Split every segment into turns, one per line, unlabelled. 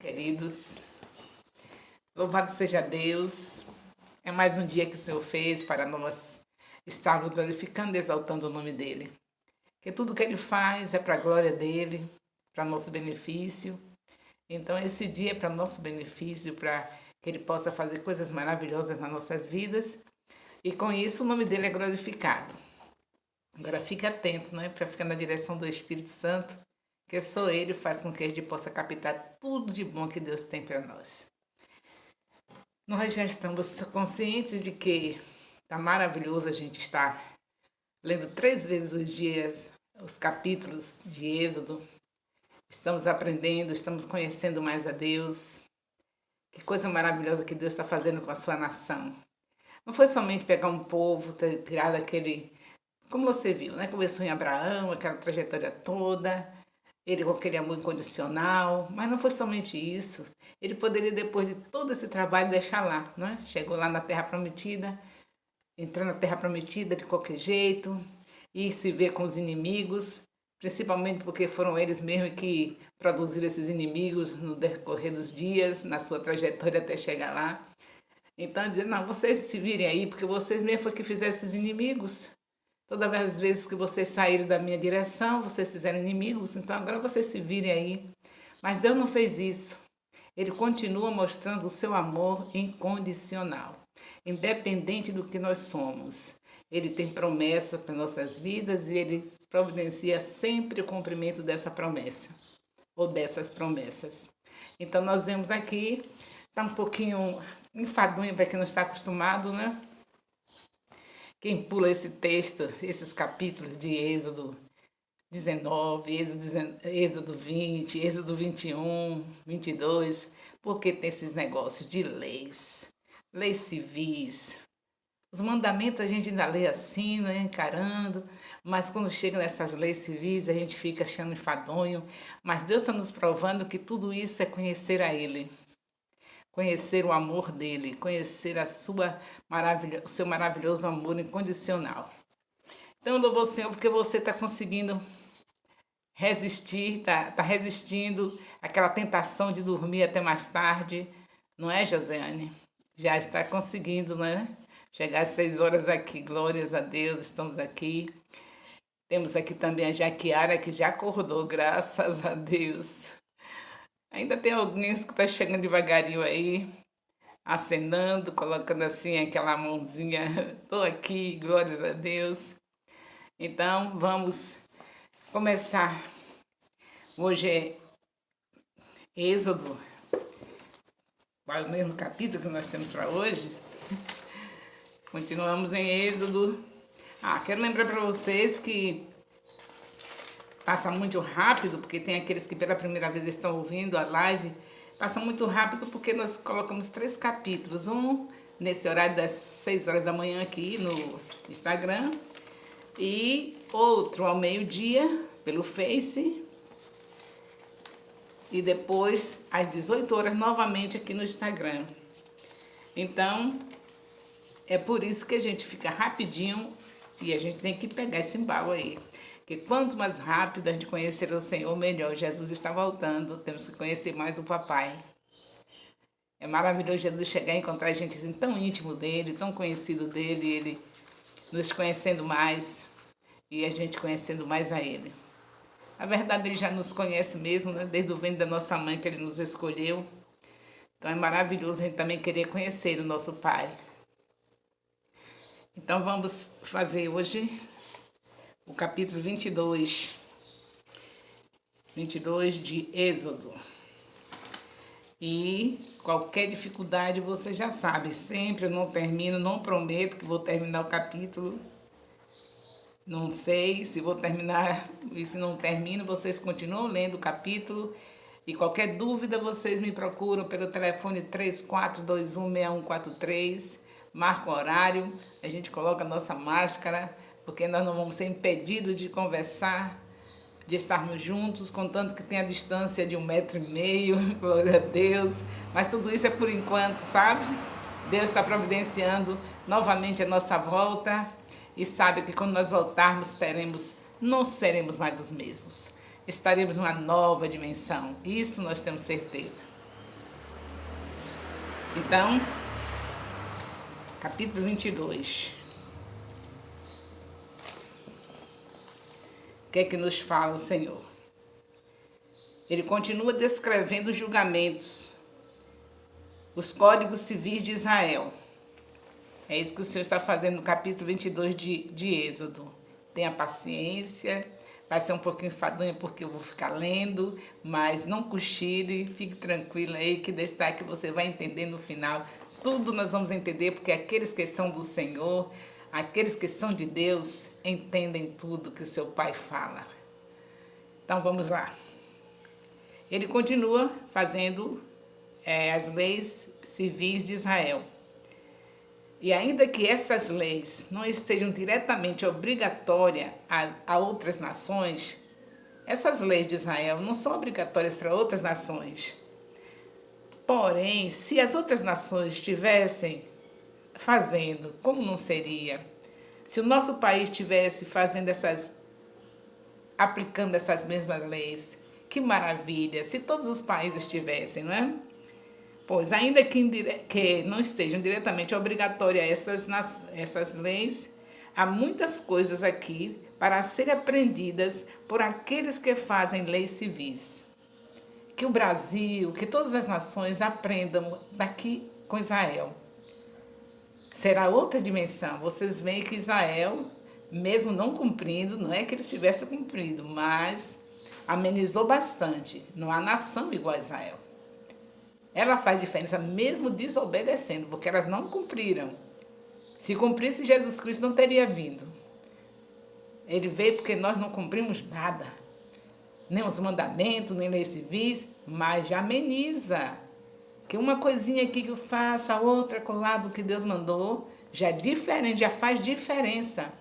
Queridos, louvado seja Deus. É mais um dia que o Senhor fez para nós estarmos glorificando e exaltando o nome dEle. Que tudo que Ele faz é para a glória dEle, para nosso benefício. Então esse dia é para nosso benefício, para que Ele possa fazer coisas maravilhosas nas nossas vidas. E com isso o nome dEle é glorificado. Agora fique atento, né, para ficar na direção do Espírito Santo, que só Ele faz com que a gente possa captar tudo de bom que Deus tem para nós. Nós já estamos conscientes de que está maravilhoso a gente estar lendo 3 vezes os dias, os capítulos de Êxodo. Estamos aprendendo, estamos conhecendo mais a Deus. Que coisa maravilhosa que Deus está fazendo com a sua nação. Não foi somente pegar um povo, tirar daquele, como você viu, né? Começou em Abraão, aquela trajetória toda, ele com aquele amor incondicional, mas não foi somente isso. Ele poderia, depois de todo esse trabalho, deixar lá, né? Chegou lá na Terra Prometida, entrar na Terra Prometida de qualquer jeito, e se ver com os inimigos, principalmente porque foram eles mesmos que produziram esses inimigos no decorrer dos dias, na sua trajetória até chegar lá. Então, dizer, não, vocês se virem aí, porque vocês mesmos foi que fizeram esses inimigos. Todas as vezes que vocês saíram da minha direção, vocês fizeram inimigos, então agora vocês se virem aí. Mas Deus não fez isso. Ele continua mostrando o seu amor incondicional, independente do que nós somos. Ele tem promessa para nossas vidas e ele providencia sempre o cumprimento dessa promessa, ou dessas promessas. Então nós vemos aqui, está um pouquinho enfadonho para quem não está acostumado, né? Quem pula esse texto, esses capítulos de Êxodo 19, Êxodo 20, Êxodo 21, 22, porque tem esses negócios de leis civis. Os mandamentos a gente ainda lê assim, né, encarando, mas quando chega nessas leis civis a gente fica achando enfadonho. Mas Deus está nos provando que tudo isso é conhecer a Ele. Conhecer o amor dele, conhecer o seu maravilhoso amor incondicional. Então eu louvo o Senhor porque você está conseguindo resistir, está resistindo àquela tentação de dormir até mais tarde, não é, Josiane? Já está conseguindo, né? Chegar às 6 horas aqui, glórias a Deus, estamos aqui. Temos aqui também a Jaquiara, que já acordou, graças a Deus. Ainda tem alguns que estão chegando devagarinho aí, acenando, colocando assim aquela mãozinha, estou aqui, glórias a Deus. Então, vamos começar. Hoje é Êxodo, qual é o mesmo capítulo que nós temos para hoje? Continuamos em Êxodo. Quero lembrar para vocês que passa muito rápido, porque tem aqueles que pela primeira vez estão ouvindo a live, passa muito rápido porque nós colocamos 3 capítulos, um nesse horário das 6 horas da manhã aqui no Instagram e outro ao meio-dia pelo Face e depois às 18 horas novamente aqui no Instagram. Então, é por isso que a gente fica rapidinho e a gente tem que pegar esse embalo aí. Porque quanto mais rápido a gente conhecer o Senhor, melhor. Jesus está voltando, temos que conhecer mais o Papai. É maravilhoso Jesus chegar e encontrar a gente assim, tão íntimo dele, tão conhecido dele, ele nos conhecendo mais e a gente conhecendo mais a ele. Na verdade, ele já nos conhece mesmo, né? Desde o ventre da nossa mãe que ele nos escolheu. Então é maravilhoso a gente também querer conhecer o nosso Pai. Então vamos fazer hoje o capítulo 22 de Êxodo. E qualquer dificuldade você já sabe, sempre eu não termino, não prometo que vou terminar o capítulo. Não sei se vou terminar e se não termino, vocês continuam lendo o capítulo. E qualquer dúvida vocês me procuram pelo telefone 34216143, marca o horário, a gente coloca a nossa máscara, porque nós não vamos ser impedidos de conversar, de estarmos juntos, contanto que tem a distância de 1,5 m, glória a Deus. Mas tudo isso é por enquanto, sabe? Deus está providenciando novamente a nossa volta e sabe que quando nós voltarmos, não seremos mais os mesmos. Estaremos numa nova dimensão, isso nós temos certeza. Então, capítulo 22. O que é que nos fala o Senhor? Ele continua descrevendo os julgamentos, os códigos civis de Israel. É isso que o Senhor está fazendo no capítulo 22 de Êxodo. Tenha paciência, vai ser um pouquinho enfadonho porque eu vou ficar lendo, mas não cochile, fique tranquila aí que destaque você vai entender no final. Tudo nós vamos entender porque aqueles que são do Senhor, aqueles que são de Deus, entendem tudo que o seu Pai fala. Então vamos lá. Ele continua fazendo as leis civis de Israel. E ainda que essas leis não estejam diretamente obrigatórias a outras nações, essas leis de Israel não são obrigatórias para outras nações. Porém, se as outras nações estivessem fazendo, como não seria? Se o nosso país estivesse aplicando essas mesmas leis, que maravilha! Se todos os países tivessem, não é? Pois, ainda que não estejam diretamente obrigatórias essas leis, há muitas coisas aqui para serem aprendidas por aqueles que fazem leis civis. Que o Brasil, que todas as nações aprendam daqui com Israel. Será outra dimensão. Vocês veem que Israel, mesmo não cumprindo, não é que eles tivessem cumprido, mas amenizou bastante. Não há nação igual a Israel. Ela faz diferença mesmo desobedecendo, porque elas não cumpriram. Se cumprisse, Jesus Cristo não teria vindo. Ele veio porque nós não cumprimos nada. Nem os mandamentos, nem leis civis, mas já ameniza. Que uma coisinha aqui que eu faça, a outra com o lado que Deus mandou, já é diferente, já faz diferença.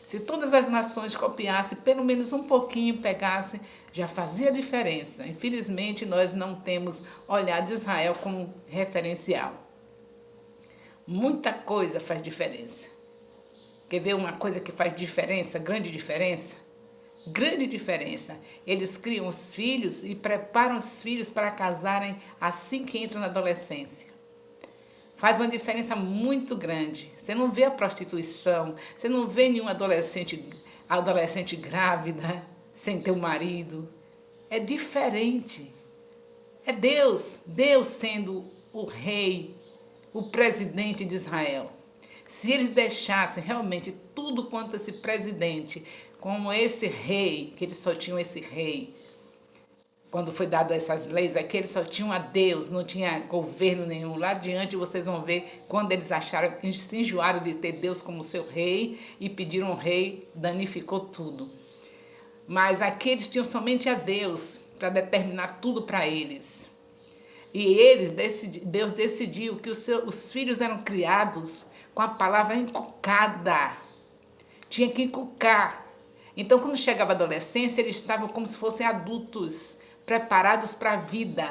Se todas as nações copiassem, pelo menos um pouquinho pegassem, já fazia diferença. Infelizmente, nós não temos olhado Israel como referencial. Muita coisa faz diferença. Quer ver uma coisa que faz diferença, grande diferença? Grande diferença. Eles criam os filhos e preparam os filhos para casarem assim que entram na adolescência. Faz uma diferença muito grande. Você não vê a prostituição, você não vê nenhuma adolescente grávida sem ter um marido. É diferente. É Deus sendo o rei, o presidente de Israel. Se eles deixassem realmente tudo quanto esse presidente, como esse rei, que eles só tinham esse rei, quando foi dado essas leis aqui, eles só tinham a Deus, não tinha governo nenhum. Lá adiante vocês vão ver quando eles acharam, se enjoaram de ter Deus como seu rei e pediram um rei, danificou tudo. Mas aqui eles tinham somente a Deus para determinar tudo para eles. E Deus decidiu que os filhos eram criados com a palavra inculcada. Tinha que inculcar. Então, quando chegava a adolescência, eles estavam como se fossem adultos, preparados para a vida.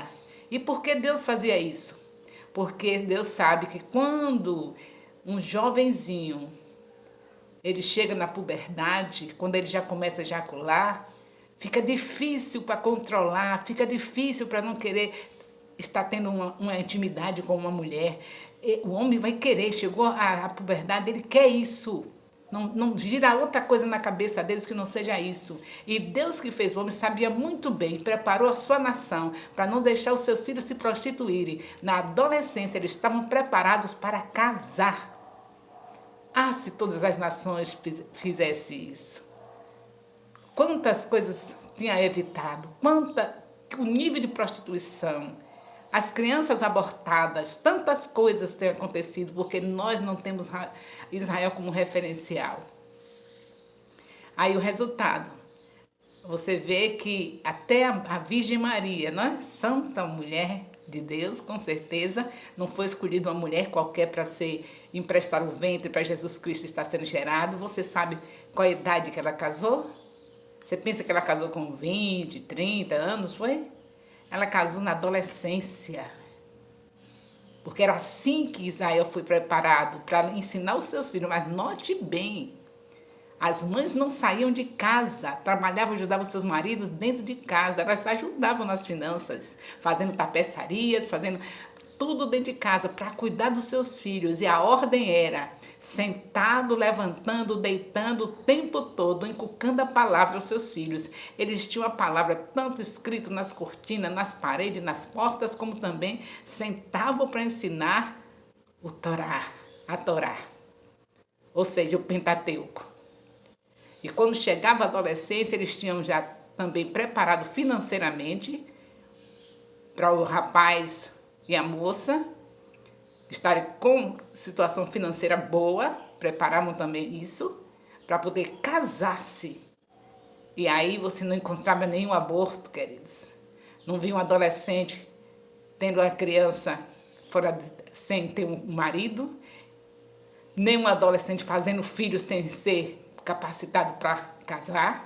E por que Deus fazia isso? Porque Deus sabe que quando um jovenzinho ele chega na puberdade, quando ele já começa a ejacular, fica difícil para controlar, fica difícil para não querer estar tendo uma intimidade com uma mulher. O homem vai querer, chegou à puberdade, ele quer isso. Não gira outra coisa na cabeça deles que não seja isso. E Deus que fez o homem sabia muito bem, preparou a sua nação para não deixar os seus filhos se prostituírem. Na adolescência eles estavam preparados para casar. Ah, se todas as nações fizessem isso. Quantas coisas tinha evitado, o nível de prostituição, as crianças abortadas, tantas coisas têm acontecido porque nós não temos Israel como referencial. Aí o resultado, você vê que até a Virgem Maria, não é? Santa mulher de Deus, com certeza, não foi escolhida uma mulher qualquer para emprestar o ventre para Jesus Cristo estar sendo gerado. Você sabe qual a idade que ela casou? Você pensa que ela casou com 20, 30 anos, foi? Ela casou na adolescência. Porque era assim que Israel foi preparado para ensinar os seus filhos. Mas note bem, as mães não saíam de casa, trabalhavam, ajudavam seus maridos dentro de casa. Elas ajudavam nas finanças, fazendo tapeçarias, fazendo tudo dentro de casa para cuidar dos seus filhos. E a ordem era sentado, levantando, deitando o tempo todo, inculcando a palavra aos seus filhos. Eles tinham a palavra tanto escrito nas cortinas, nas paredes, nas portas, como também sentavam para ensinar a Torá, ou seja, o Pentateuco. E quando chegava a adolescência, eles tinham já também preparado financeiramente para o rapaz e a moça estarem com situação financeira boa, preparavam também isso, para poder casar-se. E aí você não encontrava nenhum aborto, queridos. Não via um adolescente tendo uma criança fora, sem ter um marido, nem um adolescente fazendo filho sem ser capacitado para casar.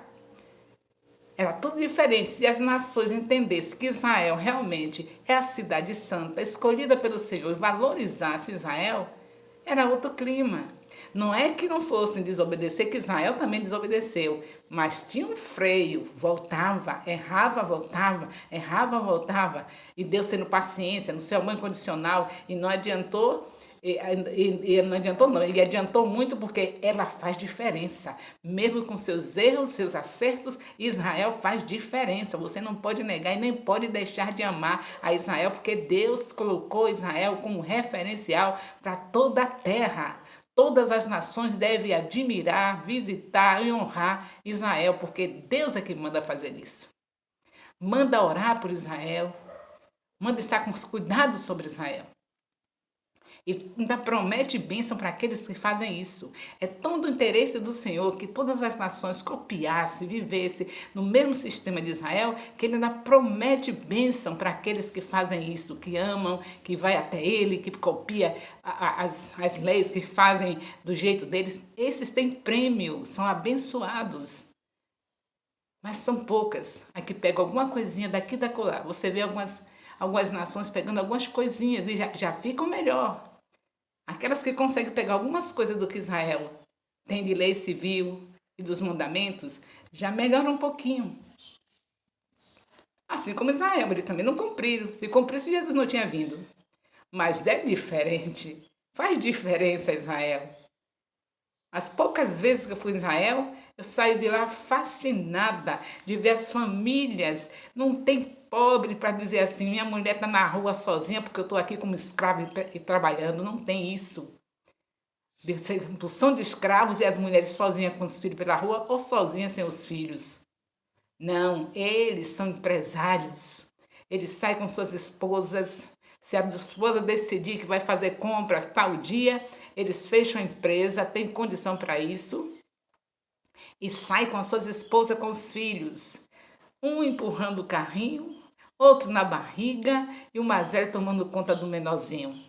Era tudo diferente. Se as nações entendessem que Israel realmente é a cidade santa, escolhida pelo Senhor, e valorizasse Israel, era outro clima. Não é que não fossem desobedecer, que Israel também desobedeceu, mas tinha um freio, voltava, errava, voltava, errava, voltava. E Deus tendo paciência, no seu amor incondicional, e não adiantou. Não adiantou não, ele adiantou muito porque ela faz diferença. Mesmo com seus erros, seus acertos, Israel faz diferença. Você não pode negar e nem pode deixar de amar a Israel, porque Deus colocou Israel como referencial para toda a terra. Todas as nações devem admirar, visitar e honrar Israel, porque Deus é que manda fazer isso. Manda orar por Israel, manda estar com os cuidados sobre Israel. E ainda promete bênção para aqueles que fazem isso. É tão do interesse do Senhor que todas as nações copiassem, vivessem no mesmo sistema de Israel, que Ele ainda promete bênção para aqueles que fazem isso, que amam, que vai até Ele, que copia as leis, que fazem do jeito deles. Esses têm prêmio, são abençoados. Mas são poucas. Aqui pega alguma coisinha daqui e da colar. Você vê algumas nações pegando algumas coisinhas e já ficam melhor. Aquelas que conseguem pegar algumas coisas do que Israel tem de lei civil e dos mandamentos, já melhoram um pouquinho. Assim como Israel, eles também não cumpriram. Se cumprisse, Jesus não tinha vindo. Mas é diferente. Faz diferença Israel. As poucas vezes que eu fui em Israel, eu saio de lá fascinada de ver as famílias. Não tem pobre para dizer assim, minha mulher está na rua sozinha porque eu estou aqui como escrava e trabalhando. Não tem isso. São de escravos e as mulheres sozinhas com os filhos pela rua ou sozinhas sem os filhos. Não, eles são empresários. Eles saem com suas esposas. Se a esposa decidir que vai fazer compras tal dia, eles fecham a empresa, têm condição para isso. E saem com as suas esposas, com os filhos. Um empurrando o carrinho, outro na barriga e o mais velho tomando conta do menorzinho.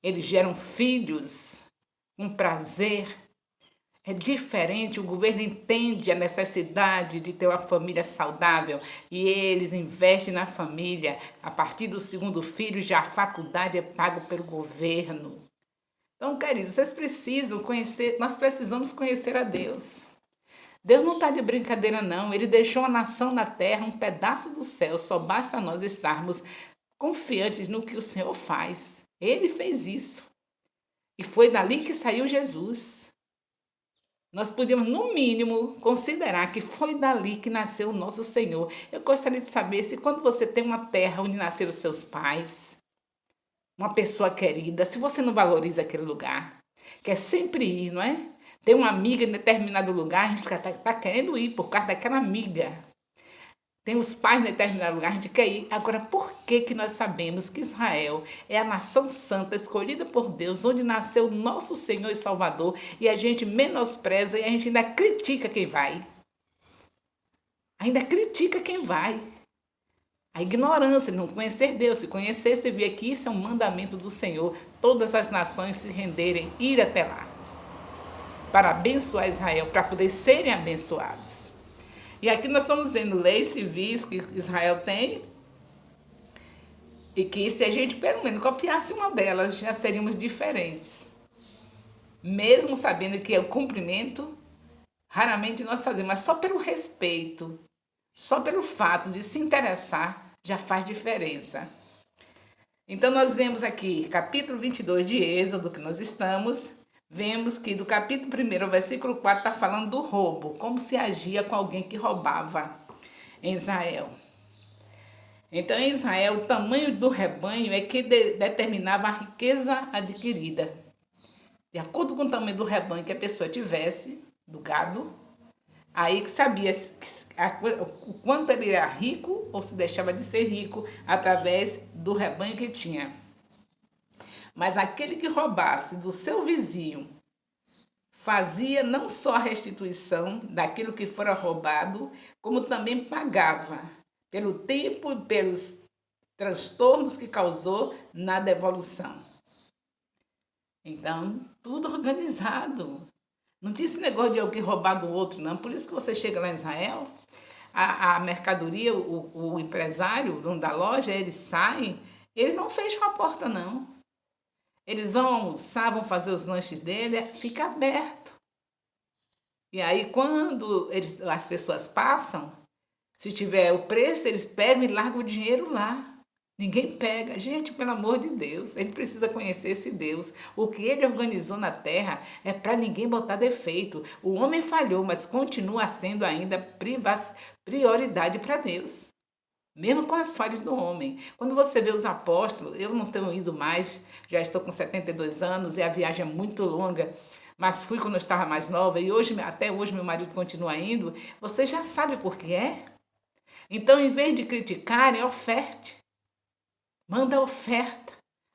Eles geram filhos com prazer. É diferente, o governo entende a necessidade de ter uma família saudável e eles investem na família. A partir do segundo filho, já a faculdade é paga pelo governo. Então, queridos, vocês precisam conhecer, nós precisamos conhecer a Deus. Deus não está de brincadeira, não. Ele deixou a nação na terra, um pedaço do céu. Só basta nós estarmos confiantes no que o Senhor faz. Ele fez isso. E foi dali que saiu Jesus. Nós podemos, no mínimo, considerar que foi dali que nasceu o nosso Senhor. Eu gostaria de saber se quando você tem uma terra onde nasceram seus pais, uma pessoa querida, se você não valoriza aquele lugar, quer sempre ir, não é? Tem uma amiga em determinado lugar, a gente está querendo ir por causa daquela amiga. Tem os pais em determinado lugar, a gente quer ir. Agora, por que nós sabemos que Israel é a nação santa, escolhida por Deus, onde nasceu o nosso Senhor e Salvador, e a gente menospreza e a gente ainda critica quem vai? Ainda critica quem vai. A ignorância, não conhecer Deus. Se conhecesse, ver que isso é um mandamento do Senhor. Todas as nações se renderem, ir até lá. Para abençoar Israel, para poder serem abençoados. E aqui nós estamos vendo leis civis que Israel tem. E que se a gente pelo menos copiasse uma delas, já seríamos diferentes. Mesmo sabendo que é o cumprimento, raramente nós fazemos, mas só pelo respeito. Só pelo fato de se interessar já faz diferença. Então, nós vemos aqui, capítulo 22 de Êxodo, que nós estamos, vemos que do capítulo 1 ao versículo 4 está falando do roubo, como se agia com alguém que roubava em Israel. Então, em Israel, o tamanho do rebanho é que determinava a riqueza adquirida. De acordo com o tamanho do rebanho que a pessoa tivesse, do gado, aí que sabia o quanto ele era rico ou se deixava de ser rico através do rebanho que tinha. Mas aquele que roubasse do seu vizinho fazia não só a restituição daquilo que fora roubado, como também pagava pelo tempo e pelos transtornos que causou na devolução. Então, tudo organizado. Não tinha esse negócio de alguém roubar do outro, não. Por isso que você chega lá em Israel, a mercadoria, o empresário, o dono da loja, eles saem, eles não fecham a porta, não. Eles vão almoçar, vão fazer os lanches dele, fica aberto. E aí, quando as pessoas passam, se tiver o preço, eles pegam e largam o dinheiro lá. Ninguém pega. Gente, pelo amor de Deus, a gente precisa conhecer esse Deus. O que ele organizou na terra é para ninguém botar defeito. O homem falhou, mas continua sendo ainda prioridade para Deus. Mesmo com as falhas do homem. Quando você vê os apóstolos, eu não tenho ido mais, já estou com 72 anos e a viagem é muito longa, mas fui quando eu estava mais nova e hoje, até hoje meu marido continua indo. Você já sabe por que é? Então, em vez de criticarem, oferte. Manda oferta.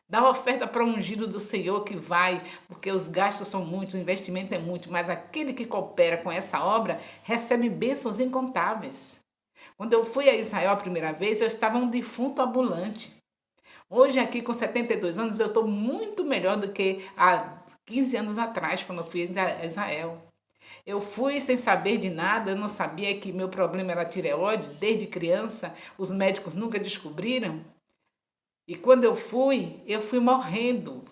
Dá oferta para o ungido do Senhor que vai, porque os gastos são muitos, o investimento é muito, mas aquele que coopera com essa obra recebe bênçãos incontáveis. Quando eu fui a Israel a primeira vez, eu estava um defunto ambulante. Hoje, aqui com 72 anos, eu estou muito melhor do que há 15 anos atrás, quando eu fui a Israel. Eu fui sem saber de nada, eu não sabia que meu problema era tireoide, desde criança, os médicos nunca descobriram. E quando eu fui morrendo.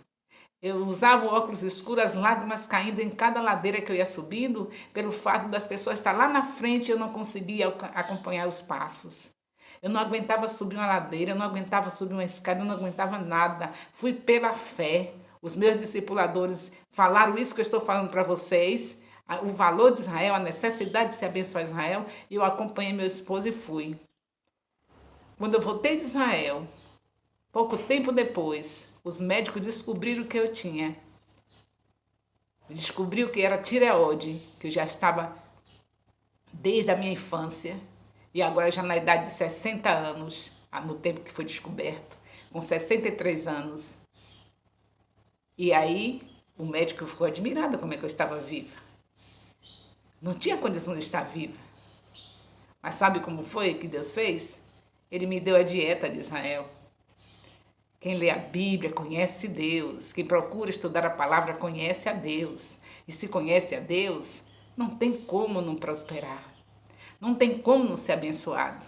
Eu usava óculos escuros, as lágrimas caindo em cada ladeira que eu ia subindo, pelo fato das pessoas estar lá na frente e eu não conseguia acompanhar os passos. Eu não aguentava subir uma ladeira, eu não aguentava subir uma escada, eu não aguentava nada. Fui pela fé. Os meus discipuladores falaram isso que eu estou falando para vocês, o valor de Israel, a necessidade de se abençoar Israel, e eu acompanhei meu esposo e fui. Quando eu voltei de Israel, pouco tempo depois, os médicos descobriram o que eu tinha. Descobriu que era tireoide, que eu já estava desde a minha infância e agora já na idade de 60 anos, no tempo que foi descoberto, com 63 anos. E aí o médico ficou admirado como é que eu estava viva. Não tinha condição de estar viva. Mas sabe como foi que Deus fez? Ele me deu a dieta de Israel. Quem lê a Bíblia conhece Deus. Quem procura estudar a palavra conhece a Deus. E se conhece a Deus, não tem como não prosperar. Não tem como não ser abençoado.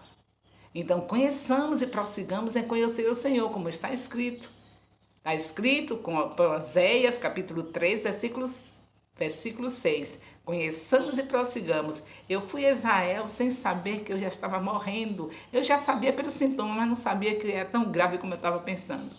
Então, conheçamos e prossigamos em conhecer o Senhor, como está escrito. Está escrito com Oséias, capítulo 3, versículo 6. Conheçamos e prossigamos. Eu fui a Israel sem saber que eu já estava morrendo. Eu já sabia pelos sintomas, mas não sabia que era tão grave como eu estava pensando.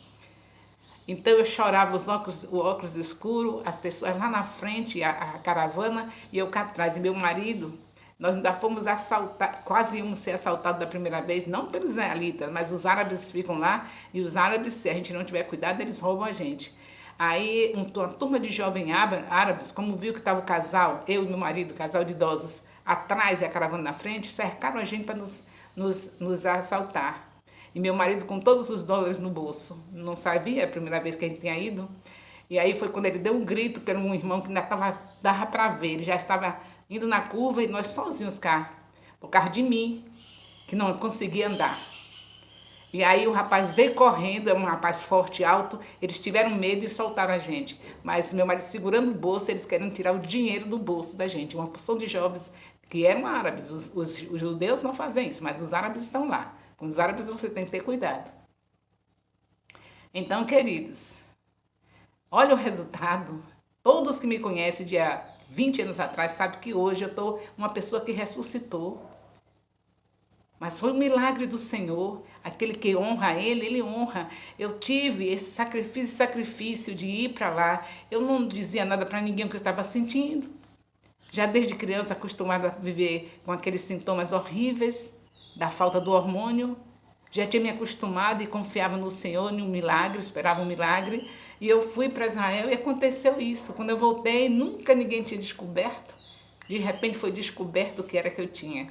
Então eu chorava, o óculos escuro, as pessoas lá na frente, a caravana, e eu cá atrás. E meu marido, nós ainda fomos assaltados, quase íamos ser assaltados da primeira vez, não pelos israelitas, mas os árabes ficam lá, e os árabes, se a gente não tiver cuidado, eles roubam a gente. Aí uma turma de jovens árabes, como viu que estava o casal, eu e meu marido, casal de idosos, atrás e a caravana na frente, cercaram a gente para nos assaltar. E meu marido com todos os dólares no bolso. Não sabia, é a primeira vez que a gente tinha ido. E aí foi quando ele deu um grito pelo um irmão que ainda dava para ver. Ele já estava indo na curva e nós sozinhos cá, por causa de mim, que não conseguia andar. E aí o rapaz veio correndo, é um rapaz forte e alto, eles tiveram medo e soltaram a gente. Mas meu marido segurando o bolso, eles querendo tirar o dinheiro do bolso da gente. Uma porção de jovens que eram árabes. Os judeus não fazem isso, mas os árabes estão lá. Com os árabes você tem que ter cuidado. Então, queridos, olha o resultado. Todos que me conhecem de há 20 anos atrás sabem que hoje eu estou uma pessoa que ressuscitou. Mas foi um milagre do Senhor. Aquele que honra Ele, Ele honra. Eu tive esse sacrifício de ir para lá. Eu não dizia nada para ninguém o que eu estava sentindo. Já desde criança acostumada a viver com aqueles sintomas horríveis da falta do hormônio. Já tinha me acostumado e confiava no Senhor, em um milagre, esperava um milagre. E eu fui para Israel e aconteceu isso. Quando eu voltei, nunca ninguém tinha descoberto. De repente foi descoberto o que era que eu tinha.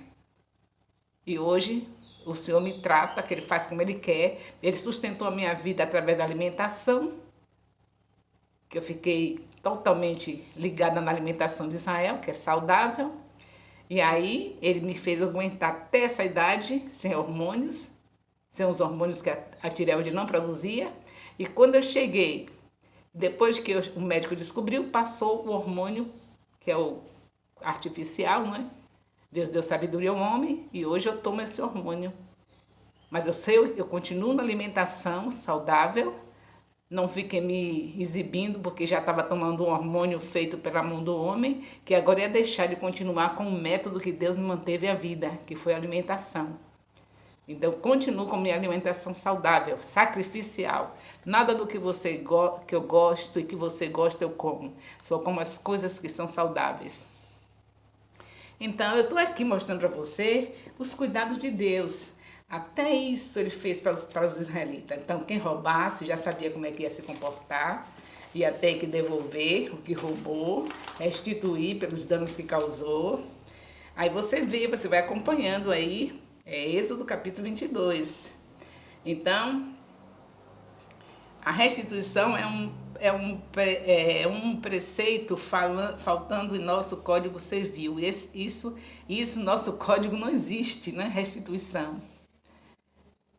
E hoje o Senhor me trata, que Ele faz como Ele quer. Ele sustentou a minha vida através da alimentação, que eu fiquei totalmente ligada na alimentação de Israel, que é saudável. E aí Ele me fez aguentar até essa idade, sem hormônios, sem os hormônios que a tireoide não produzia. E quando eu cheguei, depois que o médico descobriu, passou o hormônio, que é o artificial, não é? Deus deu sabedoria ao homem e hoje eu tomo esse hormônio. Mas eu continuo na alimentação saudável, não fiquei me exibindo porque já estava tomando um hormônio feito pela mão do homem, que agora ia deixar de continuar com o método que Deus me manteve a vida, que foi a alimentação. Então, eu continuo com minha alimentação saudável, sacrificial. Nada do que que eu gosto e que você gosta eu como. Só como as coisas que são saudáveis. Então, eu estou aqui mostrando para você os cuidados de Deus. Até isso Ele fez para os israelitas. Então, quem roubasse já sabia como é que ia se comportar. Ia ter que devolver o que roubou, restituir pelos danos que causou. Aí você vê, você vai acompanhando aí, Êxodo capítulo 22. Então, a restituição é um preceito faltando em nosso Código Civil. Isso nosso código não existe, né? Restituição.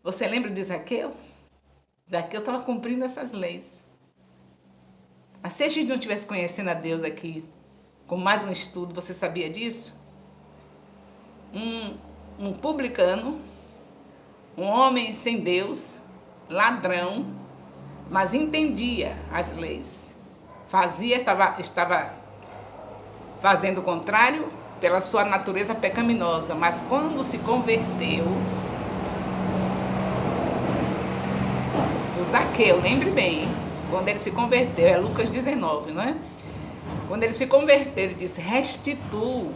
Você lembra de Zaqueu? Zaqueu estava cumprindo essas leis. Mas se a gente não estivesse conhecendo a Deus aqui, com mais um estudo, você sabia disso? Um publicano, um homem sem Deus, ladrão, mas entendia as leis. Estava fazendo o contrário pela sua natureza pecaminosa, mas quando se converteu, o Zaqueu, lembre bem, hein? Quando ele se converteu, é Lucas 19, não é? Quando ele se converteu, ele disse, restituo.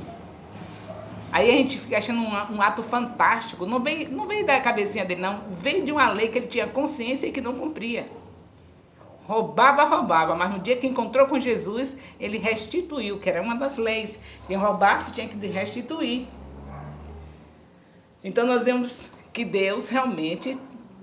Aí a gente fica achando um ato fantástico. Não veio da cabecinha dele, não. Veio de uma lei que ele tinha consciência e que não cumpria. Roubava, mas no dia que encontrou com Jesus, ele restituiu, que era uma das leis. Quem roubasse tinha que restituir. Então nós vemos que Deus realmente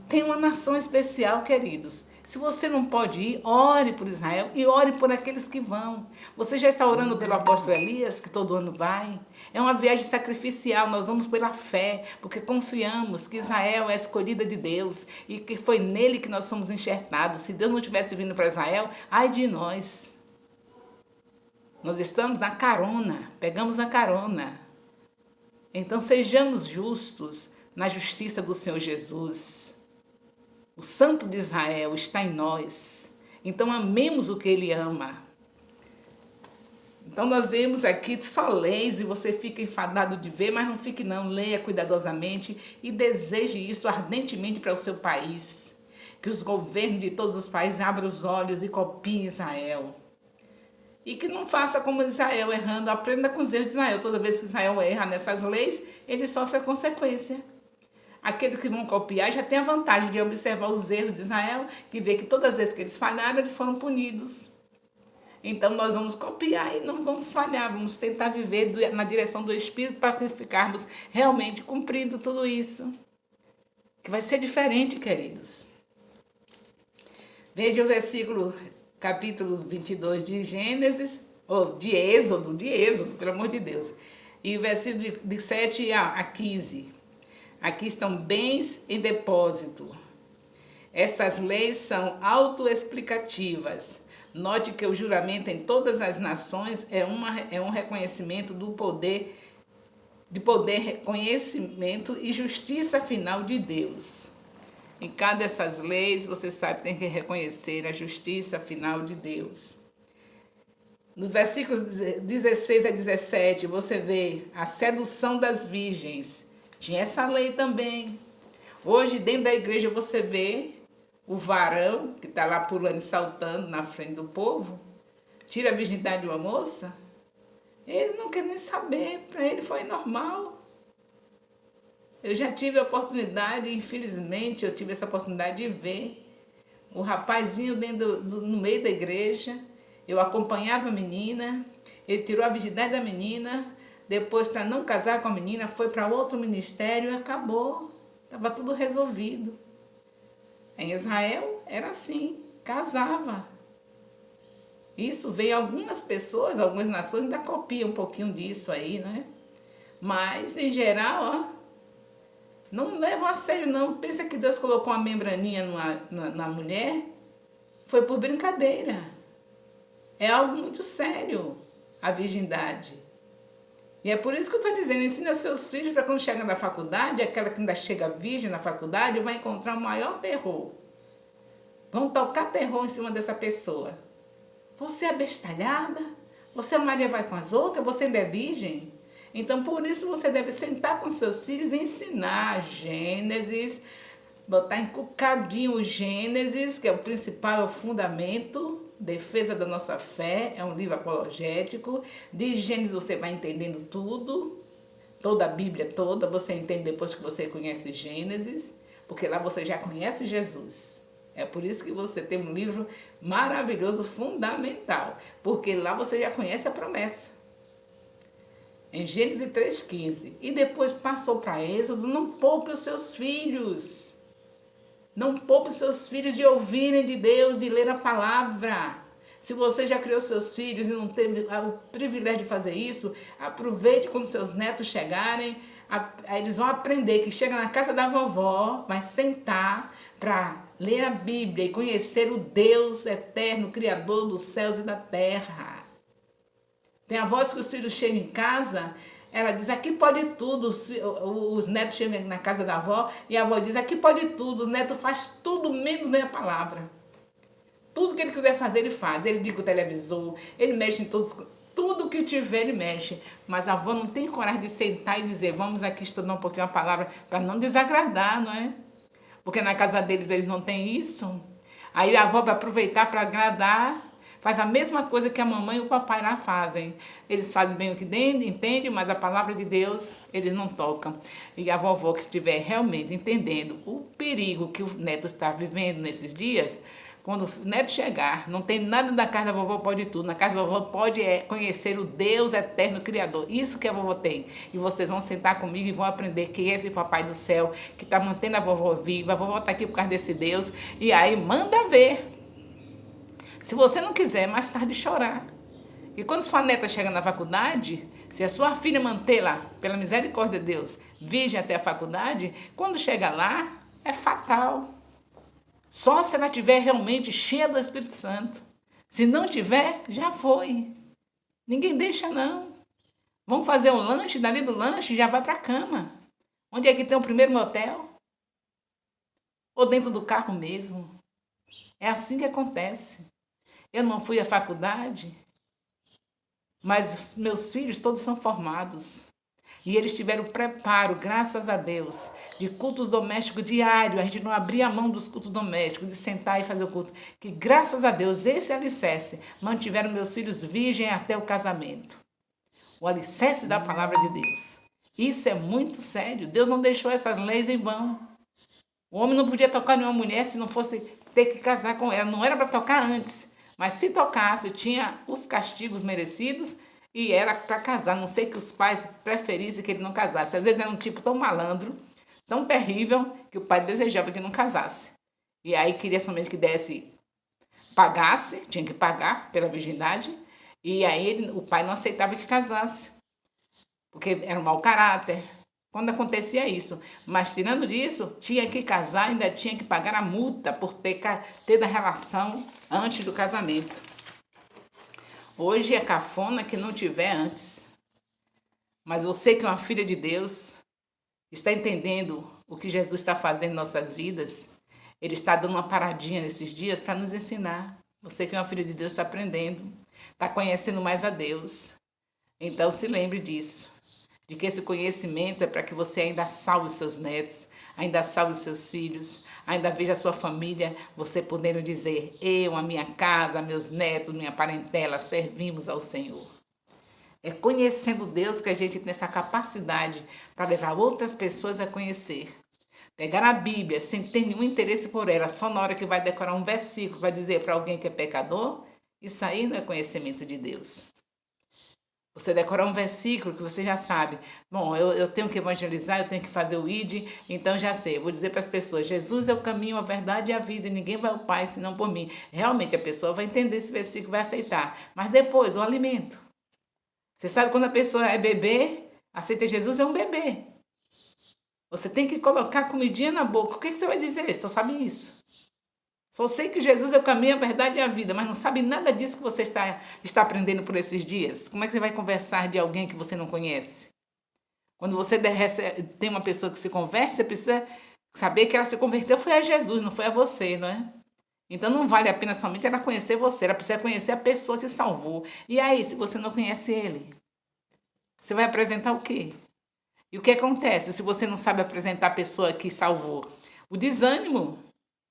tem uma nação especial, queridos. Se você não pode ir, ore por Israel e ore por aqueles que vão. Você já está orando pelo apóstolo Elias, que todo ano vai? É uma viagem sacrificial, nós vamos pela fé, porque confiamos que Israel é a escolhida de Deus e que foi nele que nós somos enxertados. Se Deus não tivesse vindo para Israel, ai de nós. Nós estamos na carona, pegamos a carona. Então sejamos justos na justiça do Senhor Jesus. O Santo de Israel está em nós. Então amemos o que Ele ama. Então nós vemos aqui só leis e você fica enfadado de ver, mas não fique não. Leia cuidadosamente e deseje isso ardentemente para o seu país. Que os governos de todos os países abram os olhos e copiem Israel. E que não faça como Israel errando. Aprenda com os erros de Israel. Toda vez que Israel erra nessas leis, ele sofre a consequência. Aqueles que vão copiar já têm a vantagem de observar os erros de Israel, que vê que todas as vezes que eles falharam, eles foram punidos. Então nós vamos copiar e não vamos falhar, vamos tentar viver na direção do Espírito para que ficarmos realmente cumprindo tudo isso. Que vai ser diferente, queridos. Veja o versículo, capítulo 22 de Gênesis, ou de Êxodo, pelo amor de Deus. E o versículo de 7 a 15. Aqui estão bens em depósito. Estas leis são autoexplicativas. Note que o juramento em todas as nações é um reconhecimento do poder, reconhecimento e justiça final de Deus. Em cada dessas leis, você sabe que tem que reconhecer a justiça final de Deus. Nos versículos 16 a 17, você vê a sedução das virgens. Tinha essa lei também. Hoje, dentro da igreja, você vê o varão que está lá pulando e saltando na frente do povo, tira a virgindade de uma moça, ele não quer nem saber, para ele foi normal. Eu já tive a oportunidade, infelizmente, eu tive essa oportunidade de ver o rapazinho no meio da igreja. Eu acompanhava a menina, ele tirou a virgindade da menina, depois, para não casar com a menina, foi para outro ministério e acabou. Estava tudo resolvido. Em Israel era assim, casava. Isso vem algumas pessoas, algumas nações ainda copiam um pouquinho disso aí, né? Mas, em geral, ó, não levam a sério, não. Pensa que Deus colocou uma membraninha na mulher, foi por brincadeira. É algo muito sério, a virgindade. E é por isso que eu estou dizendo, ensina os seus filhos para quando chegar na faculdade, aquela que ainda chega virgem na faculdade, vai encontrar o maior terror. Vão tocar terror em cima dessa pessoa. Você é bestalhada? Você, Maria, vai com as outras? Você ainda é virgem? Então, por isso, você deve sentar com seus filhos e ensinar Gênesis, botar encucadinho o Gênesis, que é o principal, é o fundamento, defesa da nossa fé, é um livro apologético. De Gênesis você vai entendendo tudo, toda a Bíblia toda, você entende depois que você conhece Gênesis, porque lá você já conhece Jesus. É por isso que você tem um livro maravilhoso, fundamental, porque lá você já conhece a promessa. Em Gênesis 3,15. E depois passou para Êxodo, não poupe os seus filhos. Não poupe os seus filhos de ouvirem de Deus, de ler a palavra. Se você já criou seus filhos e não teve o privilégio de fazer isso, aproveite quando seus netos chegarem, aí eles vão aprender que chega na casa da vovó, vai sentar para ler a Bíblia e conhecer o Deus eterno, Criador dos céus e da terra. Tem avós que os filhos chegam em casa, ela diz, aqui pode tudo. Os netos chegam na casa da avó e a avó diz, aqui pode tudo. Os netos fazem tudo menos ler a palavra. Tudo que ele quiser fazer, ele faz. Ele liga o televisor, ele mexe em tudo que tiver, ele mexe. Mas a avó não tem coragem de sentar e dizer, vamos aqui estudar um pouquinho a palavra, para não desagradar, não é? Porque na casa deles, eles não têm isso. Aí a avó vai aproveitar para agradar, faz a mesma coisa que a mamãe e o papai lá fazem. Eles fazem bem o que entendem, mas a palavra de Deus eles não tocam. E a vovó que estiver realmente entendendo o perigo que o neto está vivendo nesses dias, quando o neto chegar, não tem nada da casa da vovó pode tudo. Na casa da vovó pode conhecer o Deus eterno Criador. Isso que a vovó tem. E vocês vão sentar comigo e vão aprender que esse papai do céu, que está mantendo a vovó viva, a vovó está aqui por causa desse Deus. E aí manda ver. Se você não quiser, mais tarde chorar. E quando sua neta chega na faculdade, se a sua filha mantê-la, pela misericórdia de Deus, virgem até a faculdade, quando chega lá, é fatal. Só se ela estiver realmente cheia do Espírito Santo. Se não tiver, já foi. Ninguém deixa, não. Vamos fazer um lanche, dali do lanche já vai para a cama. Onde é que tem o primeiro motel? Ou dentro do carro mesmo. É assim que acontece. Eu não fui à faculdade, mas os meus filhos todos são formados. E eles tiveram preparo, graças a Deus, de cultos domésticos diários. A gente não abria a mão dos cultos domésticos, de sentar e fazer o culto. Que graças a Deus, esse alicerce, mantiveram meus filhos virgem até o casamento. O alicerce da palavra de Deus. Isso é muito sério. Deus não deixou essas leis em vão. O homem não podia tocar em uma mulher se não fosse ter que casar com ela. Não era para tocar antes. Mas se tocasse, tinha os castigos merecidos e era para casar. Não sei que os pais preferissem que ele não casasse. Às vezes era um tipo tão malandro, tão terrível, que o pai desejava que não casasse. E aí queria somente que pagasse, tinha que pagar pela virgindade. E aí o pai não aceitava que casasse, porque era um mau caráter. Quando acontecia isso. Mas tirando disso, tinha que casar, ainda tinha que pagar a multa por ter a relação antes do casamento. Hoje é cafona que não tiver antes. Mas você que é uma filha de Deus, está entendendo o que Jesus está fazendo em nossas vidas. Ele está dando uma paradinha nesses dias para nos ensinar. Você que é uma filha de Deus está aprendendo, está conhecendo mais a Deus. Então se lembre disso. de que esse conhecimento é para que você ainda salve os seus netos, ainda salve os seus filhos, ainda veja a sua família, você podendo dizer: eu, a minha casa, meus netos, minha parentela, servimos ao Senhor. É conhecendo Deus que a gente tem essa capacidade para levar outras pessoas a conhecer. Pegar a Bíblia sem ter nenhum interesse por ela, só na hora que vai decorar um versículo para dizer para alguém que é pecador, isso aí não é conhecimento de Deus. Você decorar um versículo que você já sabe. Bom, eu tenho que evangelizar, eu tenho que fazer o ID, então já sei. Eu vou dizer para as pessoas: Jesus é o caminho, a verdade e a vida, e ninguém vai ao Pai senão por mim. Realmente a pessoa vai entender esse versículo, vai aceitar. Mas depois, o alimento. Você sabe quando a pessoa é bebê, aceita Jesus, é um bebê. Você tem que colocar comidinha na boca. O que você vai dizer? Só sabe isso. Só sei que Jesus é o caminho, a verdade e a vida, mas não sabe nada disso que você está aprendendo por esses dias. Como é que você vai conversar de alguém que você não conhece? Quando você tem uma pessoa que se converte, você precisa saber que ela se converteu foi a Jesus, não foi a você, não é? Então não vale a pena somente ela conhecer você, ela precisa conhecer a pessoa que salvou. E aí, se você não conhece ele, você vai apresentar o quê? E o que acontece se você não sabe apresentar a pessoa que salvou? O desânimo.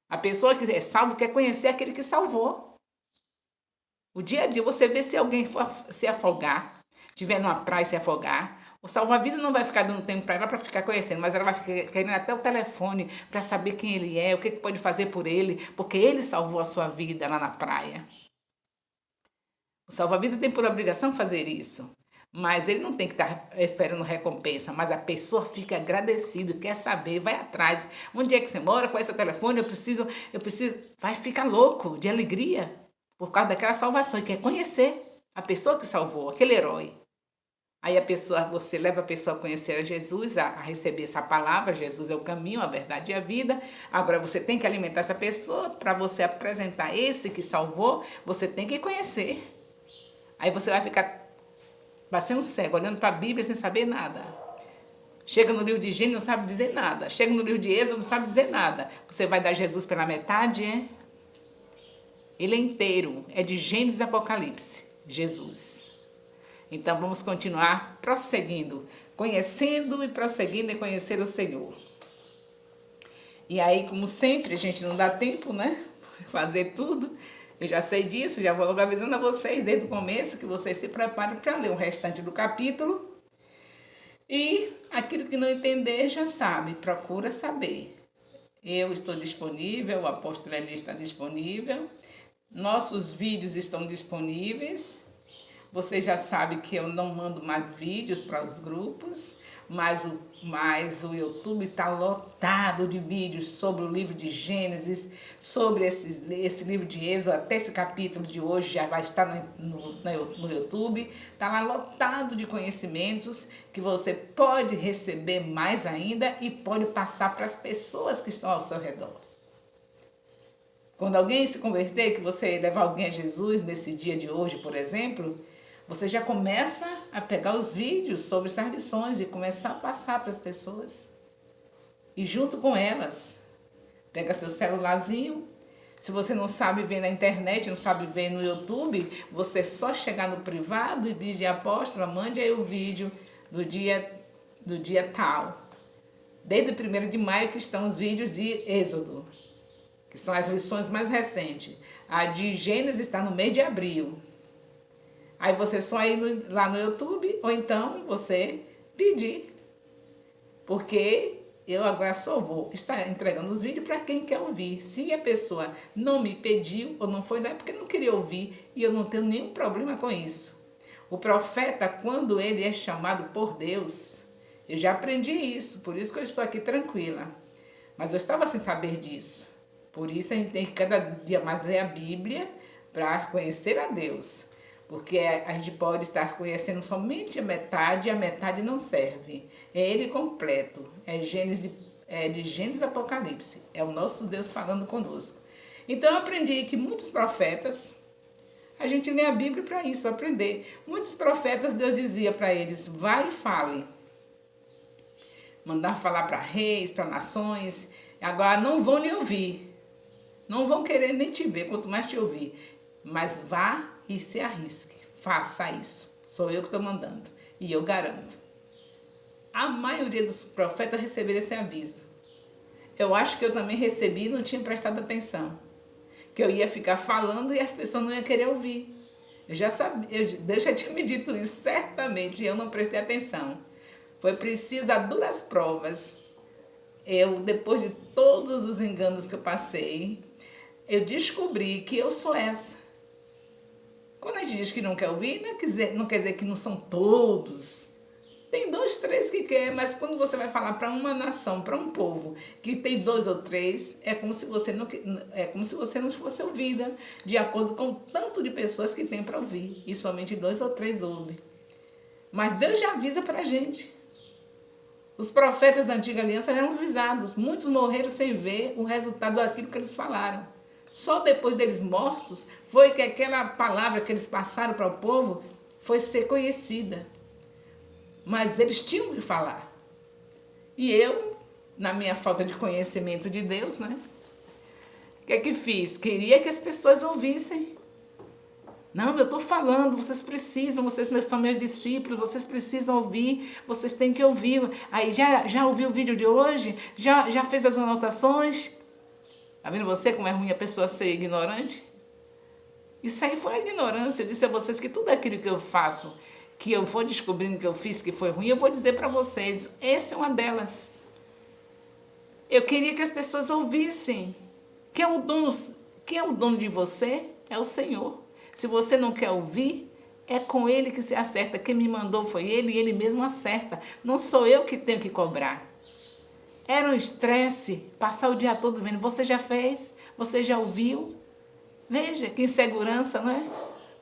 A pessoa que é salvo quer conhecer aquele que salvou. O dia a dia você vê se alguém for se afogar, estiver numa praia e se afogar, o salva-vida não vai ficar dando tempo para ela para ficar conhecendo, mas ela vai ficar querendo até o telefone para saber quem ele é, o que pode fazer por ele, porque ele salvou a sua vida lá na praia. O salva-vida tem por obrigação fazer isso. Mas ele não tem que estar esperando recompensa, mas a pessoa fica agradecida, quer saber, vai atrás. Onde é que você mora? Qual é o seu telefone? Eu preciso. Vai ficar louco de alegria por causa daquela salvação e quer conhecer a pessoa que salvou, aquele herói. Aí você leva a pessoa a conhecer a Jesus, a receber essa palavra: Jesus é o caminho, a verdade e a vida. Agora você tem que alimentar essa pessoa para você apresentar esse que salvou, você tem que conhecer. Aí você vai ficar parecendo cego, olhando para a Bíblia sem saber nada. Chega no livro de Gênesis, não sabe dizer nada. Chega no livro de Êxodo, não sabe dizer nada. Você vai dar Jesus pela metade, é? Ele é inteiro, é de Gênesis e Apocalipse, Jesus. Então vamos continuar prosseguindo, conhecendo e prosseguindo em conhecer o Senhor. E aí, como sempre, a gente não dá tempo, né? Fazer tudo. Eu já sei disso, já vou logo avisando a vocês desde o começo que vocês se preparem para ler o restante do capítulo. E aquilo que não entender já sabe, procura saber. Eu estou disponível, o apóstolo Eli está disponível, nossos vídeos estão disponíveis. Você já sabe que eu não mando mais vídeos para os grupos, mas o YouTube está lotado de vídeos sobre o livro de Gênesis, sobre esse livro de Êxodo, até esse capítulo de hoje já vai estar no YouTube. Está lá lotado de conhecimentos que você pode receber mais ainda e pode passar para as pessoas que estão ao seu redor. Quando alguém se converter, que você levar alguém a Jesus nesse dia de hoje, por exemplo, você já começa a pegar os vídeos sobre essas lições e começar a passar para as pessoas. E junto com elas, pega seu celularzinho. Se você não sabe ver na internet, não sabe ver no YouTube, você só chegar no privado e pedir: apóstola, mande aí o vídeo do dia tal. Desde o 1º de maio que estão os vídeos de Êxodo, que são as lições mais recentes. A de Gênesis está no mês de abril. Aí você só ir lá no YouTube, ou então você pedir. Porque eu agora só vou estar entregando os vídeos para quem quer ouvir. Se a pessoa não me pediu ou não foi lá, é porque não queria ouvir. E eu não tenho nenhum problema com isso. O profeta, quando ele é chamado por Deus, eu já aprendi isso. Por isso que eu estou aqui tranquila. Mas eu estava sem saber disso. Por isso a gente tem que cada dia mais ler a Bíblia para conhecer a Deus. Porque a gente pode estar conhecendo somente a metade e a metade não serve. É ele completo. É de Gênesis a Apocalipse. É o nosso Deus falando conosco. Então eu aprendi que muitos profetas, a gente lê a Bíblia para isso, para aprender. Muitos profetas, Deus dizia para eles: vai e fale. Mandar falar para reis, para nações. Agora não vão lhe ouvir. Não vão querer nem te ver, quanto mais te ouvir. Mas vá e se arrisque. Faça isso. Sou eu que estou mandando. E eu garanto. a maioria dos profetas receberam esse aviso. Eu acho que eu também recebi e não tinha prestado atenção. Que eu ia ficar falando e as pessoas não iam querer ouvir. Eu já sabia, Deus já tinha me dito isso, certamente, e eu não prestei atenção. Foi preciso a duras provas. Depois de todos os enganos que eu passei, eu descobri que eu sou essa. Quando a gente diz que não quer ouvir, não quer dizer que não são todos. Tem 2, 3 que quer, mas quando você vai falar para uma nação, para um povo, que tem 2 ou 3, é como se você não fosse ouvida, de acordo com o tanto de pessoas que tem para ouvir. E somente 2 ou 3 ouvem. Mas Deus já avisa para a gente. Os profetas da antiga aliança eram avisados. Muitos morreram sem ver o resultado daquilo que eles falaram. Só depois deles mortos foi que aquela palavra que eles passaram para o povo foi ser conhecida. Mas eles tinham que falar. E eu, na minha falta de conhecimento de Deus, né? O que fiz? Queria que as pessoas ouvissem. Não, eu estou falando, vocês precisam, vocês são meus discípulos, vocês precisam ouvir, vocês têm que ouvir. Aí, já ouviu o vídeo de hoje? Já fez as anotações? Tá vendo você como é ruim a pessoa ser ignorante? Isso aí foi a ignorância. Eu disse a vocês que tudo aquilo que eu faço, que eu vou descobrindo que eu fiz que foi ruim, eu vou dizer para vocês. Essa é uma delas. Eu queria que as pessoas ouvissem. Quem é o dono de você? É o Senhor. Se você não quer ouvir, é com Ele que se acerta. Quem me mandou foi Ele e Ele mesmo acerta. Não sou eu que tenho que cobrar. Era um estresse passar o dia todo vendo. Você já fez? Você já ouviu? Veja, que insegurança, não é?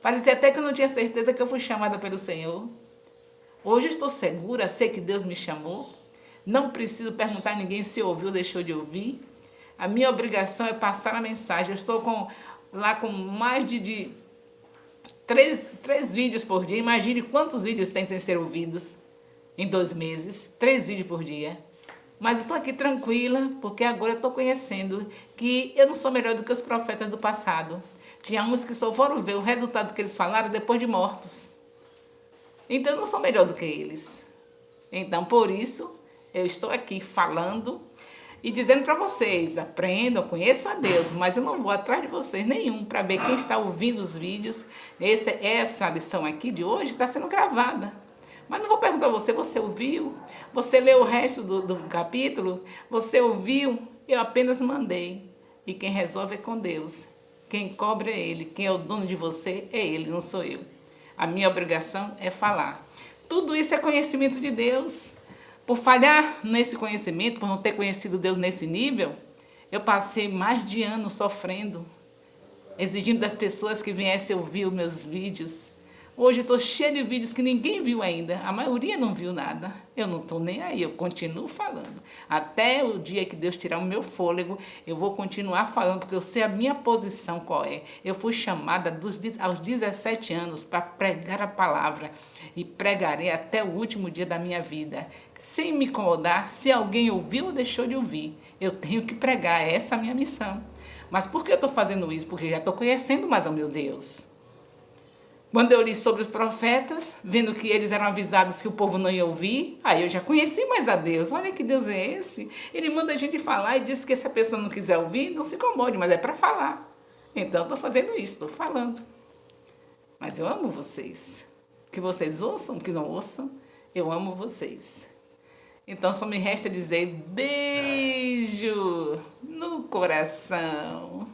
Parecia até que eu não tinha certeza que eu fui chamada pelo Senhor. Hoje estou segura, sei que Deus me chamou. Não preciso perguntar a ninguém se ouviu ou deixou de ouvir. A minha obrigação é passar a mensagem. Eu estou lá com mais de 3 vídeos por dia. Imagine quantos vídeos tem que ser ouvidos em 2 meses. 3 vídeos por dia. Mas eu estou aqui tranquila, porque agora eu estou conhecendo que eu não sou melhor do que os profetas do passado. Tinha uns que só foram ver o resultado que eles falaram depois de mortos. Então eu não sou melhor do que eles. Então, por isso, eu estou aqui falando e dizendo para vocês, aprendam, conheçam a Deus, mas eu não vou atrás de vocês nenhum para ver quem está ouvindo os vídeos. Essa lição aqui de hoje está sendo gravada. Mas não vou perguntar a você, você ouviu? Você leu o resto do capítulo? Você ouviu? Eu apenas mandei. E quem resolve é com Deus. Quem cobra é Ele. Quem é o dono de você é Ele, não sou eu. A minha obrigação é falar. Tudo isso é conhecimento de Deus. Por falhar nesse conhecimento, por não ter conhecido Deus nesse nível, eu passei mais de anos sofrendo, exigindo das pessoas que viessem ouvir os meus vídeos. Hoje eu estou cheia de vídeos que ninguém viu ainda. A maioria não viu nada. Eu não estou nem aí, eu continuo falando. Até o dia que Deus tirar o meu fôlego, eu vou continuar falando, porque eu sei a minha posição qual é. Eu fui chamada aos 17 anos para pregar a palavra. E pregarei até o último dia da minha vida. Sem me incomodar, se alguém ouviu ou deixou de ouvir. Eu tenho que pregar, essa é a minha missão. Mas por que eu estou fazendo isso? Porque já estou conhecendo mais ao meu Deus. Quando eu li sobre os profetas, vendo que eles eram avisados que o povo não ia ouvir, aí eu já conheci mais a Deus. Olha que Deus é esse. Ele manda a gente falar e diz que se a pessoa não quiser ouvir, não se incomode, mas é para falar. Então eu estou fazendo isso, estou falando. Mas eu amo vocês. Que vocês ouçam, que não ouçam, eu amo vocês. Então só me resta dizer beijo no coração.